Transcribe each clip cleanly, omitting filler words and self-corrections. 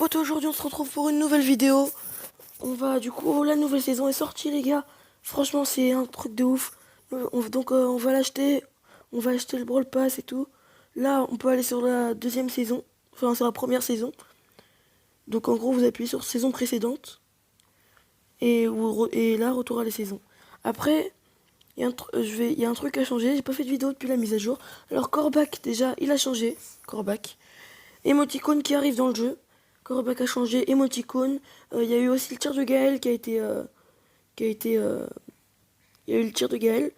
Toi aujourd'hui on se retrouve pour une nouvelle vidéo. On va du coup, la nouvelle saison est sortie les gars. Franchement c'est un truc de ouf. On va l'acheter. On va acheter le Brawl Pass et tout. Là on peut aller sur la deuxième saison. Enfin sur la première saison. Donc en gros vous appuyez sur saison précédente. Et là retour à la saison. Après, il y a un truc à changer. J'ai pas fait de vidéo depuis la mise à jour. Alors Corbac déjà il a changé. Corbac. Émoticône qui arrive dans le jeu. Corbac a changé, émoticône. Il y a eu aussi le tir de Gaël qui a été. Il y a eu le tir de Gaël.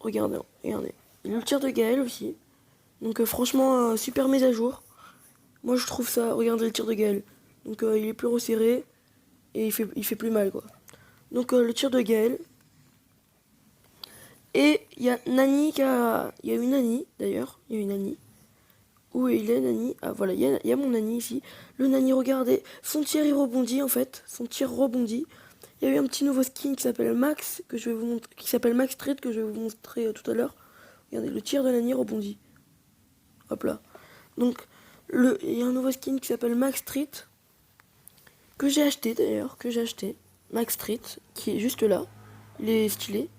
Regardez, regardez. Il y a eu le tir de Gaël aussi. Donc franchement, super mise à jour. Moi je trouve ça. Regardez le tir de Gaël. Donc il est plus resserré. Et il fait plus mal quoi. Donc le tir de Gaël. Et il y a Nani qui a. Il y a eu Nani d'ailleurs. Il y a eu Nani. Où il est Nani? Ah voilà, il y a mon Nani ici. Le Nani, regardez, son tir il rebondit en fait. Son tir rebondit. Il y a eu un petit nouveau skin qui s'appelle Max, que je vais vous montrer, qui s'appelle Max Street, que je vais vous montrer tout à l'heure. Regardez, le tir de Nani rebondit. Hop là. Donc, il y a un nouveau skin qui s'appelle Max Street, que j'ai acheté d'ailleurs, que j'ai acheté. Max Street, qui est juste là. Il est stylé.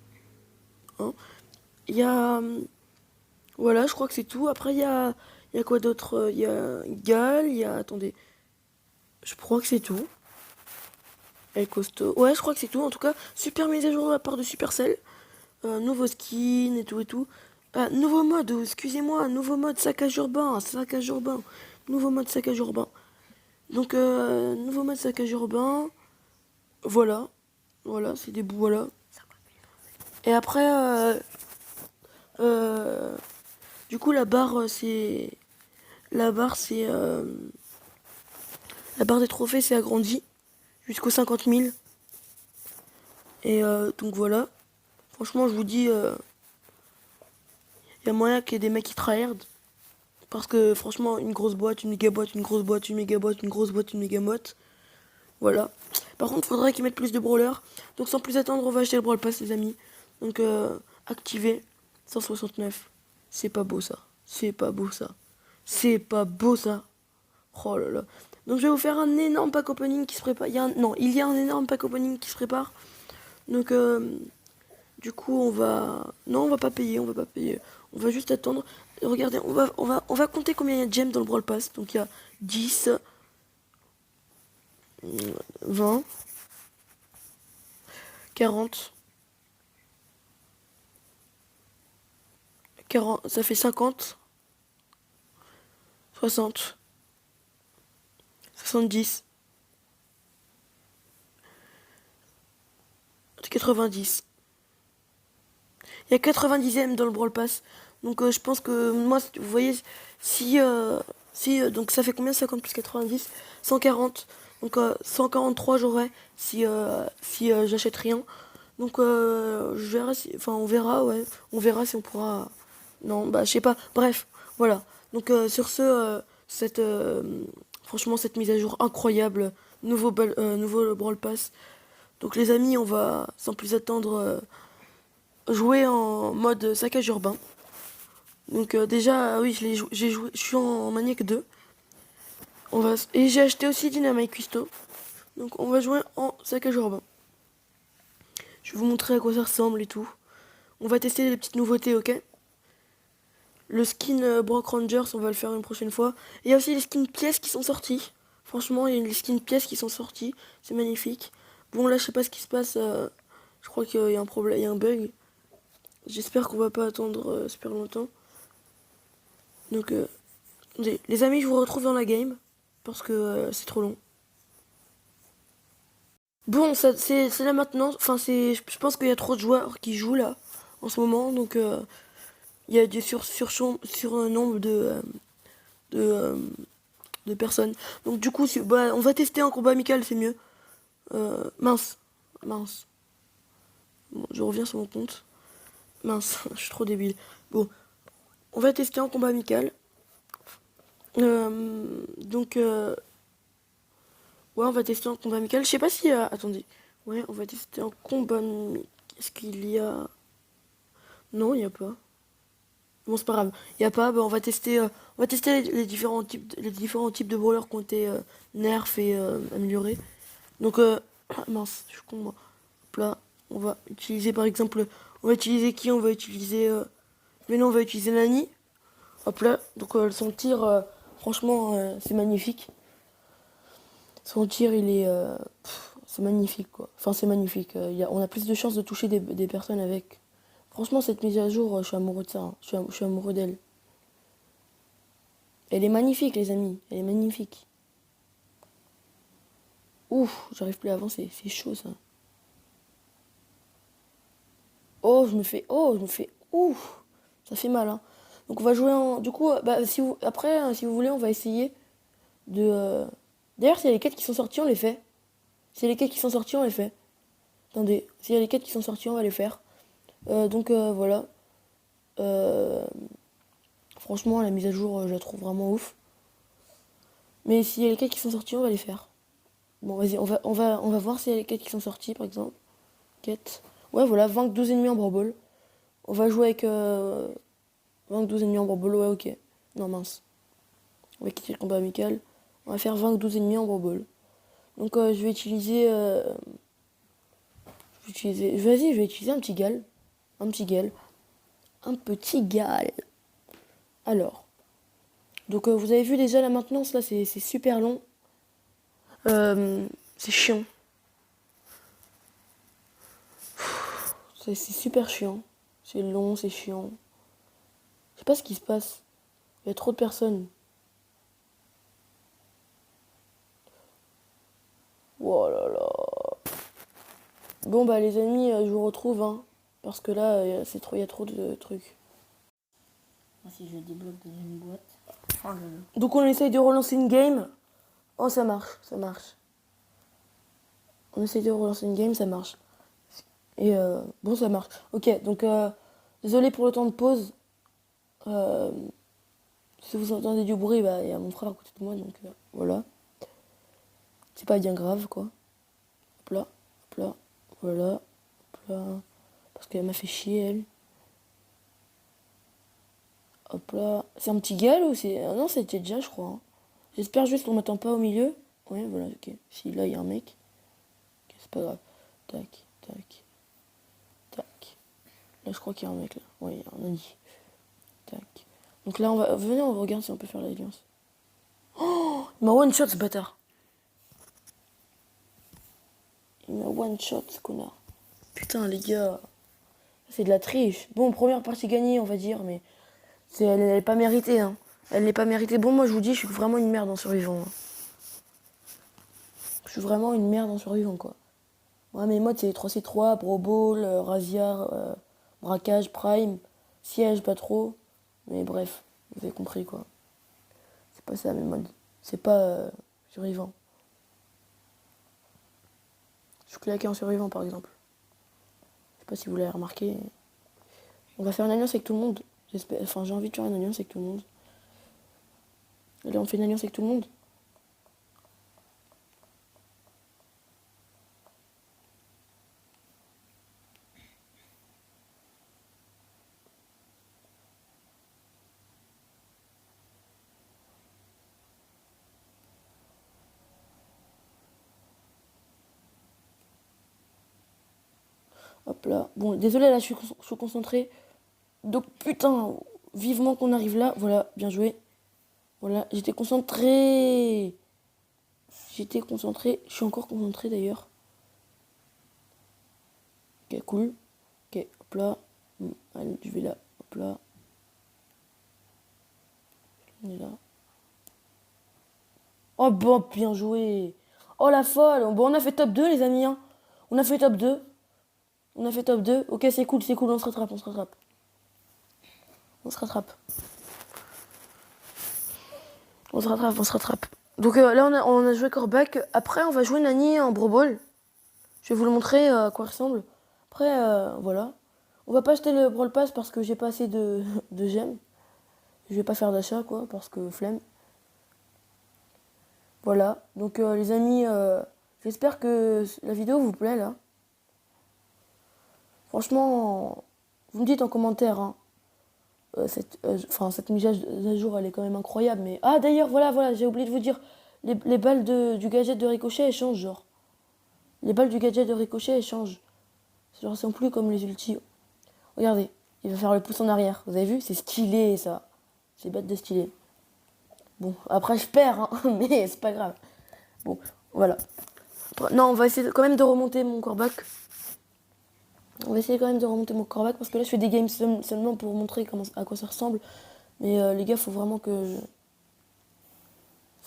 Hein. Il y a... Voilà, je crois que c'est tout. Après, il y a quoi d'autre? Il y a Gal, il y a... Attendez. Je crois que c'est tout. Elle est costaud. Ouais, je crois que c'est tout. En tout cas, super mise à jour de la part de Supercell. Nouveau skin et tout et tout. Ah, nouveau mode, excusez-moi. Nouveau mode saccage urbain. Saccage urbain. Nouveau mode saccage urbain. Donc, nouveau mode saccage urbain. Voilà. Voilà, c'est des bouts, voilà. Et après, euh, du coup, la barre, c'est... La barre, c'est... La barre des trophées s'est agrandie jusqu'aux 50 000. Et donc voilà. Franchement, je vous dis, il y a moyen qu'il y ait des mecs qui tryhard. Parce que franchement, une grosse boîte, une méga boîte, une grosse boîte, une méga boîte, une grosse boîte, une méga boîte. Voilà. Par contre, il faudrait qu'ils mettent plus de brawlers. Donc sans plus attendre, on va acheter le Brawl Pass, les amis. Donc activer 169. C'est pas beau ça. C'est pas beau ça. C'est pas beau ça. Oh là là. Donc je vais vous faire un énorme pack opening qui se prépare. Non, il y a un énorme pack opening qui se prépare. Donc du coup on va... Non, on va pas payer, on va pas payer. On va juste attendre. Regardez, on va compter combien il y a de gemmes dans le Brawl Pass. Donc il y a 10, 20, 40, 40, ça fait 50, 60, 70, 90. Il y a 90 gemmes dans le Brawl Pass. Donc je pense que moi, vous voyez, donc ça fait combien 50 plus 90? 140. Donc 143 j'aurai si j'achète rien. Donc je verrai si, enfin on verra, ouais. On verra si on pourra. Non, bah je sais pas. Bref, voilà. Donc sur ce, franchement cette mise à jour incroyable, nouveau Brawl Pass. Donc les amis, on va sans plus attendre jouer en mode saccage urbain. Donc déjà, oui, j'ai joué, je suis en Maniac 2. Et j'ai acheté aussi Dynamite Custo. Donc on va jouer en saccage urbain. Je vais vous montrer à quoi ça ressemble et tout. On va tester les petites nouveautés, ok? Le skin Brock Rangers, on va le faire une prochaine fois. Et il y a aussi les skins pièces qui sont sortis. Franchement, il y a les skins pièces qui sont sortis. C'est magnifique. Bon, là, je sais pas ce qui se passe. Je crois qu'il y a un problème, il y a un bug. J'espère qu'on va pas attendre super longtemps. Donc, les amis, je vous retrouve dans la game. Parce que c'est trop long. Bon, c'est là maintenant. Enfin, je pense qu'il y a trop de joueurs qui jouent là, en ce moment. Donc, il y a du sur un nombre de, euh, de personnes. Donc, du coup, bah, on va tester en combat amical, c'est mieux. Mince. Mince. Bon, je reviens sur mon compte. Mince, je suis trop débile. Bon, on va tester en combat amical. Donc, ouais, on va tester en combat amical. Je sais pas si... attendez. Ouais, on va tester en combat amical. Est-ce qu'il y a... Non, il n'y a pas. Bon, c'est pas grave. Y a pas, bah, on va tester les différents types de brawlers qui ont été nerfs et améliorés. Donc, mince, je suis con, moi. Hop là, on va utiliser par exemple, on va utiliser qui? On va utiliser, mais non, on va utiliser Nani. Hop là, donc son tir, franchement, c'est magnifique. Son tir, il est, c'est magnifique quoi. Enfin, c'est magnifique. On a plus de chances de toucher des personnes avec. Franchement, cette mise à jour, je suis amoureux de ça, hein. Je suis amoureux d'elle. Elle est magnifique, les amis. Elle est magnifique. Ouf, j'arrive plus à avancer. C'est chaud ça. Oh, je me fais. Ouf, ça fait mal, hein. Donc on va jouer en. Du coup, bah, après, si vous voulez, on va essayer de. D'ailleurs, s'il y a les quêtes qui sont sorties, on les fait. S'il y a les quêtes qui sont sorties, on les fait. Attendez, s'il y a les quêtes qui sont sorties, on va les faire. Donc voilà. Euh, Franchement, la mise à jour, je la trouve vraiment ouf. Mais s'il y a les quêtes qui sont sorties, on va les faire. Bon, vas-y, on va voir s'il y a les quêtes qui sont sorties, par exemple. Quête. Ouais, voilà, vaincre 12 ennemis en brawl. On va jouer avec vaincre 12 ennemis en brawl. Ouais, ok. Non, mince. On va quitter le combat amical. On va faire vaincre 12 ennemis en brawl. Donc, je vais utiliser. Vas-y, je vais utiliser un petit gal. Un petit gal. Un petit gal. Alors. Donc, vous avez vu déjà la maintenance, là, c'est super long. C'est chiant. C'est super chiant. C'est long, c'est chiant. Je sais pas ce qui se passe. Il y a trop de personnes. Oh là là. Bon bah les amis, je vous retrouve, hein. Parce que là, il y a trop de trucs. Si je débloque dans une boîte. Oh là là. Donc on essaye de relancer une game. Oh ça marche, ça marche. On essaye de relancer une game, ça marche. Et bon ça marche. Ok, donc désolé pour le temps de pause. Euh, Si vous entendez du bruit, bah il y a mon frère à côté de moi, donc voilà. C'est pas bien grave quoi. Hop là, hop là, voilà, hop là. Parce qu'elle m'a fait chier elle. Hop là. C'est un petit gal ou c'est. Ah non, c'était déjà, je crois, hein. J'espère juste qu'on m'attend pas au milieu. Ouais, voilà, ok. Si là, il y a un mec. Ok, c'est pas grave. Tac, tac, tac. Là, je crois qu'il y a un mec là. Ouais, il y a un Nani. Tac. Donc là, venez, on regarde si on peut faire l'alliance. Oh, il m'a one shot ce bâtard. Il m'a one shot ce connard. Putain, les gars. C'est de la triche. Bon, première partie gagnée, on va dire, mais elle n'est pas méritée, hein. Elle n'est pas méritée. Bon, moi, je vous dis, je suis vraiment une merde en survivant, hein. Je suis vraiment une merde en survivant, quoi. Ouais, mes modes, c'est les 3C3, Brawl Ball, Razia, Braquage, Prime, Siège, pas trop. Mais bref, vous avez compris, quoi. C'est pas ça, mes modes. C'est pas survivant. Je suis claqué en survivant, par exemple. Je sais pas si vous l'avez remarqué. On va faire une alliance avec tout le monde. Enfin, j'ai envie de faire une alliance avec tout le monde. Allez, on fait une alliance avec tout le monde. Hop là. Bon, désolé, là, je suis concentré. Donc, putain, vivement qu'on arrive là. Voilà, bien joué. Voilà, j'étais concentré. J'étais concentré. Je suis encore concentré, d'ailleurs. Ok, cool. Ok, hop là. Allez, je vais là. Hop là. On est là. Oh, bon, bien joué. Oh, la folle. Bon, on a fait top 2, les amis, hein. On a fait top 2. On a fait top 2. Ok, c'est cool, c'est cool. On se rattrape, on se rattrape. On se rattrape. On se rattrape, on se rattrape. Donc là, on a joué Corbac. Après, on va jouer Nani en Brawl Ball. Je vais vous le montrer à quoi il ressemble. Après, voilà. On va pas acheter le Brawl Pass parce que j'ai pas assez de gemmes. Je vais pas faire d'achat, quoi, parce que flemme. Voilà. Donc, les amis, j'espère que la vidéo vous plaît, là. Franchement, vous me dites en commentaire, hein. cette mise à jour, elle est quand même incroyable. Mais ah, d'ailleurs, voilà, j'ai oublié de vous dire, les balles du gadget de Ricochet, elles changent, genre. Les balles du gadget de Ricochet, elles changent. Genre, elles sont plus comme les ultis. Regardez, il va faire le pouce en arrière. Vous avez vu? C'est stylé, ça. C'est bête de stylé. Bon, après, je perds, hein, mais c'est pas grave. Bon, voilà. Non, on va essayer quand même de remonter mon coreback. On va essayer quand même de remonter mon coreback parce que là, je fais des games seulement pour montrer à quoi ça ressemble. Mais les gars, faut vraiment que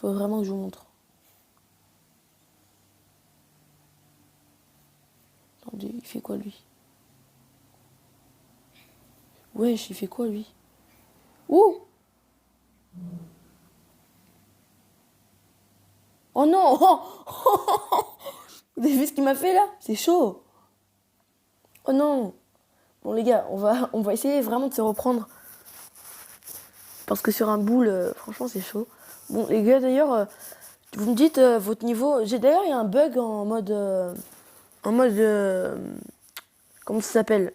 je vous montre. Attendez, il fait quoi, lui? Wesh, il fait quoi, lui? Ouh! Oh non! Vous avez vu ce qu'il m'a fait, là? C'est chaud! Oh non! Bon, les gars, on va essayer vraiment de se reprendre. Parce que sur un boule, franchement, c'est chaud. Bon, les gars, d'ailleurs, vous me dites votre niveau. D'ailleurs, il y a un bug en mode. Comment ça s'appelle?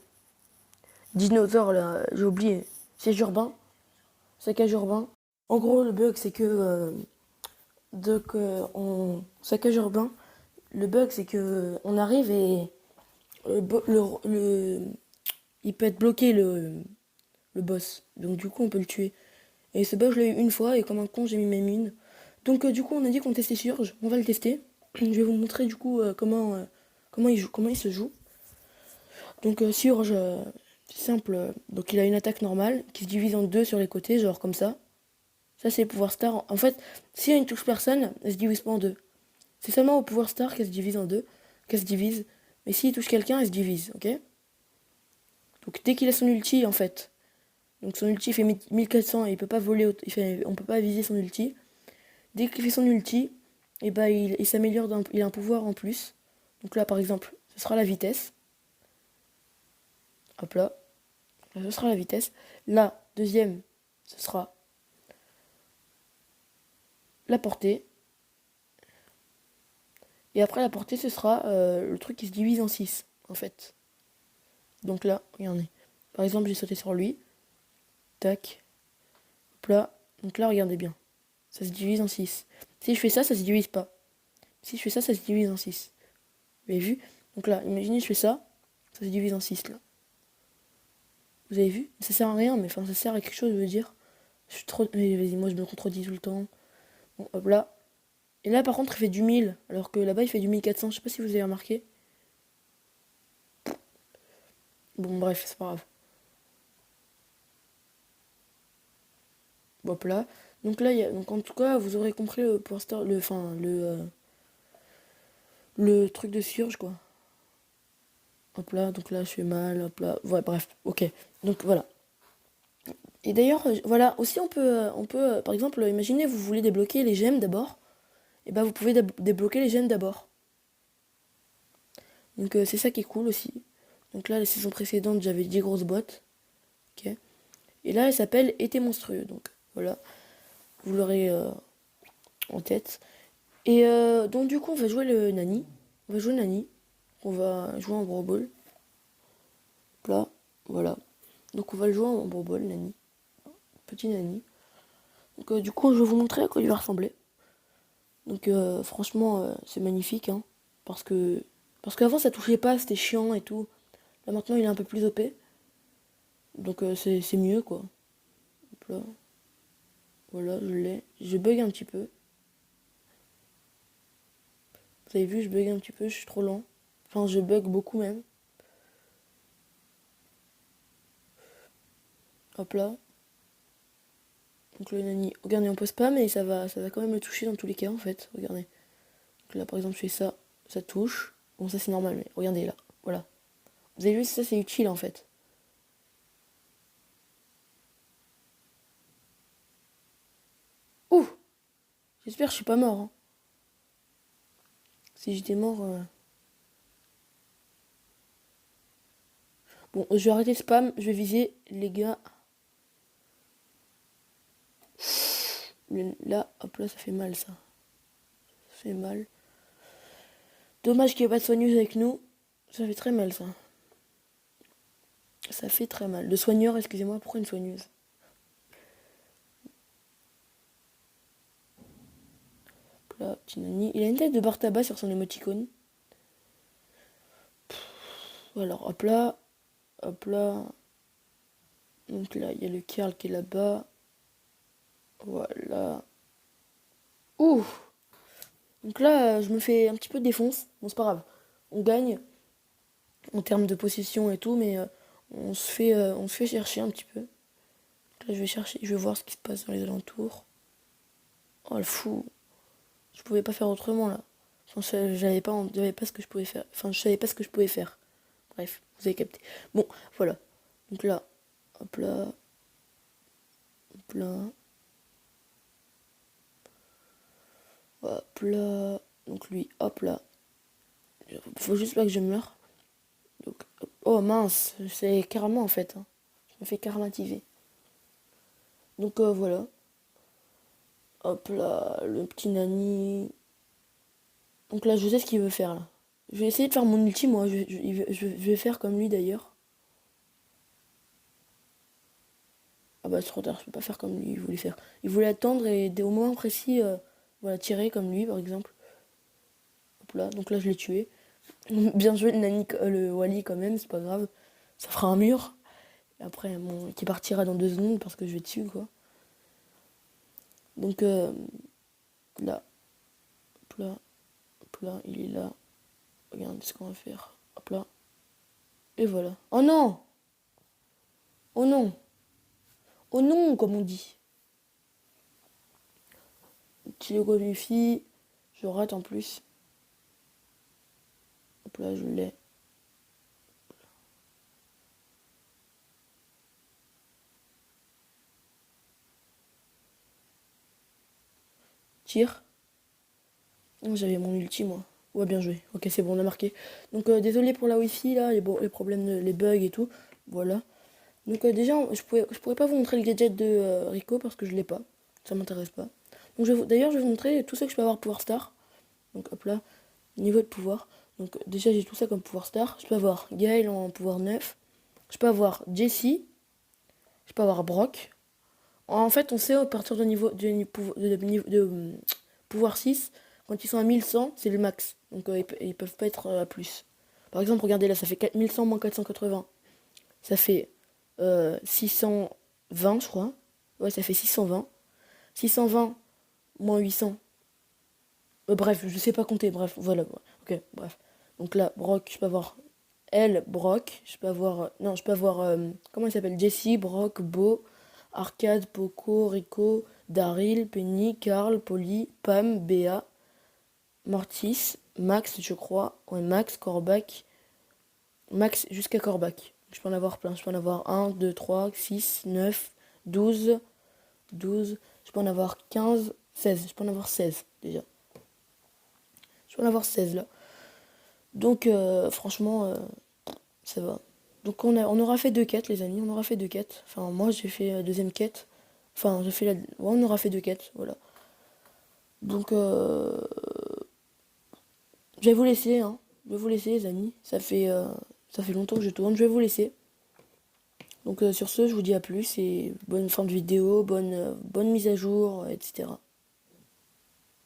Dinosaure, là, j'ai oublié. Siège urbain. Saccage urbain. En gros, le bug, c'est que. Saccage urbain. Le bug, c'est que. On arrive et. Il peut être bloqué, le boss. Donc, du coup, on peut le tuer. Et ce bug, je l'ai eu une fois et comme un con, j'ai mis mes mines. Donc, du coup, on a dit qu'on testait Surge. On va le tester. Je vais vous montrer, du coup, comment il se joue. Donc, Surge, c'est simple. Donc, il a une attaque normale qui se divise en deux sur les côtés, genre comme ça. Ça, c'est le pouvoir star. En fait, si elle ne touche personne, elle se divise pas en deux. C'est seulement au pouvoir star qu'elle se divise en deux, qu'elle se divise. Mais s'il touche quelqu'un, elle se divise, ok? Donc, dès qu'il a son ulti, en fait. Donc, son ulti fait 1400 et il peut pas voler, on peut pas viser son ulti. Dès qu'il fait son ulti, et bah, il s'améliore, il a un pouvoir en plus. Donc là, par exemple, ce sera la vitesse. Hop là. Là, ce sera la vitesse. Là, deuxième, ce sera la portée. Et après la portée, ce sera le truc qui se divise en 6, en fait. Donc là, regardez. Par exemple, j'ai sauté sur lui. Tac. Hop là. Donc là, regardez bien. Ça se divise en 6. Si je fais ça, ça se divise pas. Si je fais ça, ça se divise en 6. Vous avez vu? Donc là, imaginez, je fais ça. Ça se divise en 6, là. Vous avez vu? Ça sert à rien, mais enfin, ça sert à quelque chose, je veux dire. Je suis trop... Mais vas-y, moi, je me contredis tout le temps. Bon, hop là. Et là, par contre, il fait du 1000. Alors que là-bas, il fait du 1400. Je sais pas si vous avez remarqué. Bon, bref, c'est pas grave. Bon, hop là. Donc là, donc en tout cas, vous aurez compris le Power Star, le truc de Surge, quoi. Hop là, donc là, je fais mal, hop là. Ouais, bref, ok. Donc voilà. Et d'ailleurs, voilà, aussi par exemple, imaginez, vous voulez débloquer les gemmes d'abord. Et bah, vous pouvez débloquer les gemmes d'abord. Donc c'est ça qui est cool aussi. Donc là, les saisons précédentes, j'avais 10 grosses boîtes. Ok. Et là, elle s'appelle Été monstrueux. Donc voilà, vous l'aurez en tête. Et donc du coup, on va jouer le Nani. On va jouer le Nani. On va jouer en Brawl Ball. Là, voilà. Donc on va le jouer en Brawl Ball, Nani. Petit Nani. Donc du coup, je vais vous montrer à quoi il va ressembler. Donc franchement, c'est magnifique, hein. Parce qu'avant, ça touchait pas, c'était chiant et tout. Là maintenant, il est un peu plus OP. Donc c'est mieux, quoi. Hop là. Voilà, je l'ai. Je bug un petit peu. Vous avez vu, je bug un petit peu, je suis trop lent. Enfin, je bug beaucoup même. Hop là. Donc le Nani, regardez, on peut spam et ça va quand même le toucher dans tous les cas en fait. Regardez. Donc là par exemple je fais ça, ça touche. Bon ça c'est normal mais regardez là, voilà. Vous avez vu, ça c'est utile en fait. Ouh. J'espère que je suis pas mort, hein. Si j'étais mort... Bon, je vais arrêter spam, je vais viser les gars. Là, hop là, ça fait mal ça. Ça fait mal. Dommage qu'il n'y ait pas de soigneuse avec nous. Ça fait très mal ça. Ça fait très mal. De soigneur, excusez-moi, pourquoi une soigneuse? Donc là, petit Nani. Il a une tête de bar tabac sur son émoticône. Alors, hop là. Hop là. Donc là, il y a le Karl qui est là-bas. Voilà. Ouh. Donc là, je me fais un petit peu de défonce. Bon, c'est pas grave. On gagne en termes de possession et tout, mais on se fait chercher un petit peu. Donc là, je vais chercher, je vais voir ce qui se passe dans les alentours. Oh, le fou. Je pouvais pas faire autrement, là. Enfin, j'avais pas ce que je pouvais faire. Enfin, je savais pas ce que je pouvais faire. Bref, vous avez capté. Bon, voilà. Donc là, hop là. Hop là. Hop là. Donc lui, hop là. Faut juste pas que je meure. Donc, oh mince, c'est carrément en fait. Hein. Je me fais caramatiser. Donc voilà. Hop là, le petit Nani. Donc là, je sais ce qu'il veut faire là. Je vais essayer de faire mon ulti, moi. Je vais faire comme lui d'ailleurs. Ah bah c'est trop tard, je peux pas faire comme lui, il voulait faire. Il voulait attendre et au moment précis, voilà, tirer comme lui par exemple. Hop là, donc là je l'ai tué. Bien joué le Nani, le Wally quand même, c'est pas grave. Ça fera un mur. Et après, bon, qui partira dans 2 secondes parce que je vais dessus quoi. Donc là, hop là, hop là, il est là. Regarde ce qu'on va faire. Hop là. Et voilà. Oh non! Oh non! Oh non, comme on dit. Petit logo Luffy. Je rate en plus. Hop là, je l'ai. Tire. Oh, j'avais mon ulti moi. Ouais, bien joué. Ok, c'est bon, on a marqué. Donc désolé pour la wifi là, les problèmes, les bugs et tout. Voilà. Donc déjà, je pourrais pas vous montrer le gadget de Rico parce que je l'ai pas. Ça m'intéresse pas. Donc d'ailleurs, je vais vous montrer tout ce que je peux avoir pouvoir star. Donc hop là, niveau de pouvoir. Donc déjà, j'ai tout ça comme pouvoir star. Je peux avoir Gaël en pouvoir 9. Je peux avoir Jessie. Je peux avoir Brock. En fait, on sait à partir de pouvoir 6, quand ils sont à 1100, c'est le max. Donc ils peuvent pas être à plus. Par exemple, regardez là, ça fait 4100 moins 480. Ça fait 620, je crois. Ouais, ça fait 620. 620 moins 800. Bref, je sais pas compter. Bref, voilà. Ok, bref. Donc là, Brock, je peux avoir elle, Brock. Je peux avoir. Non, je peux avoir. Comment il s'appelle? Jessie, Brock, Beau, Arcade, Poco, Rico, Daryl, Penny, Carl, Polly, Pam, Béa, Mortis, Max, je crois. Ouais, Max, Corbac. Max jusqu'à Corbac. Je peux en avoir plein. Je peux en avoir 1, 2, 3, 6, 9, 12, 12. Je peux en avoir 15, 16. Je peux en avoir 16 déjà. Je peux en avoir 16 là. Donc franchement, ça va. Donc on aura fait 2 quêtes les amis. On aura fait 2 quêtes. Enfin moi j'ai fait la deuxième quête. Enfin j'ai fait la... Ouais, on aura fait 2 quêtes. Voilà. Donc je vais vous laisser. Hein. Je vais vous laisser les amis. Ça fait longtemps que je tourne. Je vais vous laisser. Donc sur ce, je vous dis à plus et bonne fin de vidéo, bonne mise à jour, etc.